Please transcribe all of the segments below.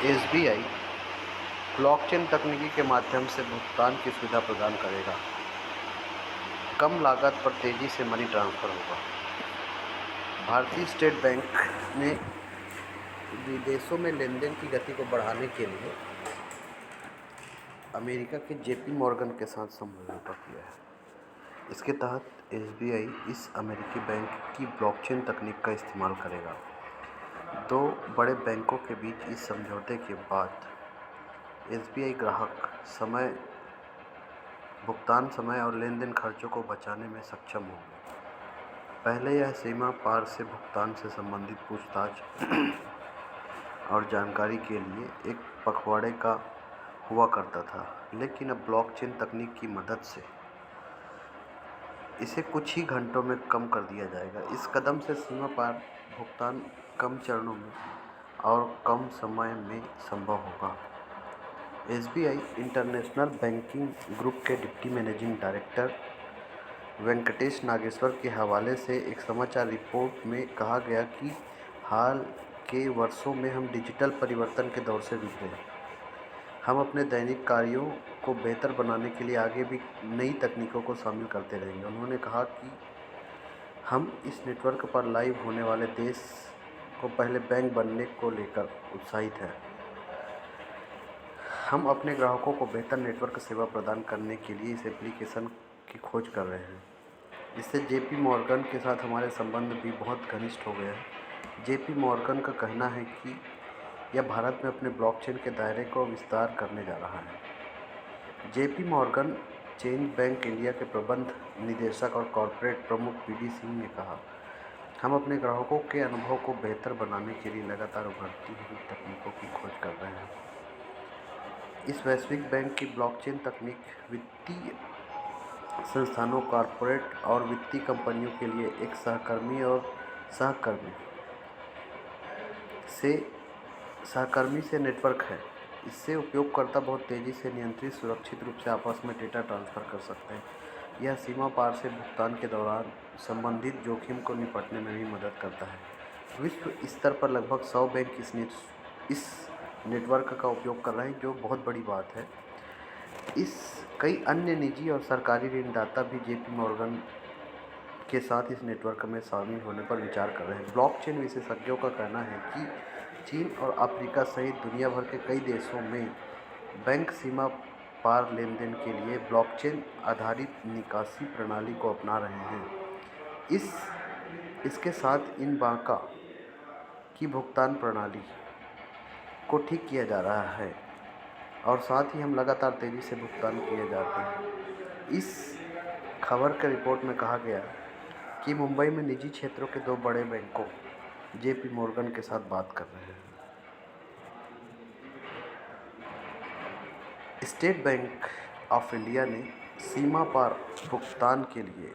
SBI blockchain तकनीक के माध्यम से भुगतान की सुविधा प्रदान करेगा। कम लागत पर तेजी से मनी ट्रांसफर होगा। भारतीय स्टेट बैंक ने विदेशों में लेनदेन की गति को बढ़ाने के लिए अमेरिका के जेपी मॉर्गन के साथ समझौता किया है। इसके तहत एसबीआई इस अमेरिकी बैंक की ब्लॉकचेन तकनीक का इस्तेमाल करेगा। दो बड़े बैंकों के बीच इस समझौते के बाद एसबीआई ग्राहक भुगतान समय और लेनदेन खर्चों को बचाने में सक्षम होंगे। पहले यह सीमा पार से भुगतान से संबंधित पूछताछ और जानकारी के लिए एक पखवाड़े का हुआ करता था, लेकिन अब ब्लॉकचेन तकनीक की मदद से इसे कुछ ही घंटों में कम कर दिया जाएगा। इस कदम से सीमा पार भुगतान कम चरणों में और कम समय में संभव होगा। एसबीआई इंटरनेशनल बैंकिंग ग्रुप के deputy managing director Venkatesh Nageshwar के हवाले से एक समाचार रिपोर्ट में कहा गया कि हाल के वर्षों में हम डिजिटल परिवर्तन के दौर से गुजरे हैं। हम अपने दैनिक कार्यों को बेहतर बनाने के लिए आगे भी नई तकनीकों को शामिल करते रहेंगे। उन्होंने कहा कि हम इस नेटवर्क पर लाइव होने वाले देश को पहले बैंक बनने को लेकर उत्साहित हैं। हम अपने ग्राहकों को बेहतर नेटवर्क सेवा प्रदान करने के लिए इस एप्लीकेशन की खोज कर रहे हैं। इससे जेपी मॉर्गन के साथ हमारे संबंध भी बहुत घनिष्ठ हो गए हैं। जेपी मॉर्गन का कहना है कि यह भारत में अपने ब्लॉकचेन के दायरे को विस्तार करने जा रहा है। JP Morgan change bank India के प्रबंध निदेशक और कॉर्पोरेट प्रमुख पीडी सिंह ने कहा, हम अपने ग्राहकों के अनुभव को बेहतर बनाने के लिए लगातार उभरती हुई तकनीकों की खोज कर रहे हैं। इस वैश्विक बैंक की ब्लॉकचेन तकनीक वित्तीय संस्थानों, कॉर्पोरेट और वित्तीय कंपनियों के लिए एक सहकर्मी से नेटवर्क है। इससे उपयोगकर्ता बहुत तेज़ी से, नियंत्रित, सुरक्षित रूप से आपस में डेटा ट्रांसफ़र कर सकते हैं। यह सीमा पार से भुगतान के दौरान संबंधित जोखिम को निपटने में भी मदद करता है। विश्व स्तर पर लगभग 100 बैंक इस नेटवर्क का उपयोग कर रहे हैं, जो बहुत बड़ी बात है। कई अन्य निजी और सरकारी ऋणदाता भी जेपी मॉर्गन के साथ इस नेटवर्क में शामिल होने पर विचार कर रहे हैं। ब्लॉकचेन विशेषज्ञों का कहना है कि चीन और अफ्रीका सहित दुनिया भर के कई देशों में बैंक सीमा पार लेनदेन के लिए ब्लॉकचेन आधारित निकासी प्रणाली को अपना रहे हैं। इसके साथ इन बाका की भुगतान प्रणाली को ठीक किया जा रहा है और साथ ही हम लगातार तेज़ी से भुगतान किए जाते हैं। इस खबर के रिपोर्ट में कहा गया कि मुंबई में निजी क्षेत्रों के 2 बड़े बैंकों जेपी मॉर्गन के साथ बात कर रहे हैं। स्टेट बैंक ऑफ इंडिया ने सीमा पार भुगतान के लिए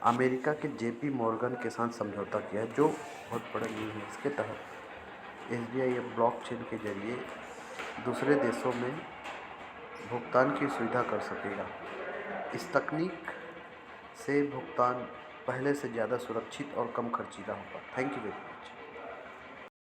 अमेरिका के जेपी मॉर्गन के साथ समझौता किया है, जो बहुत बड़ा न्यूज़ है। इसके तहत एसबीआई अब ब्लॉकचेन के जरिए दूसरे देशों में भुगतान की सुविधा कर सकेगा। इस तकनीक से भुगतान पहले से ज़्यादा सुरक्षित और कम खर्चीला होगा। Thank you very much.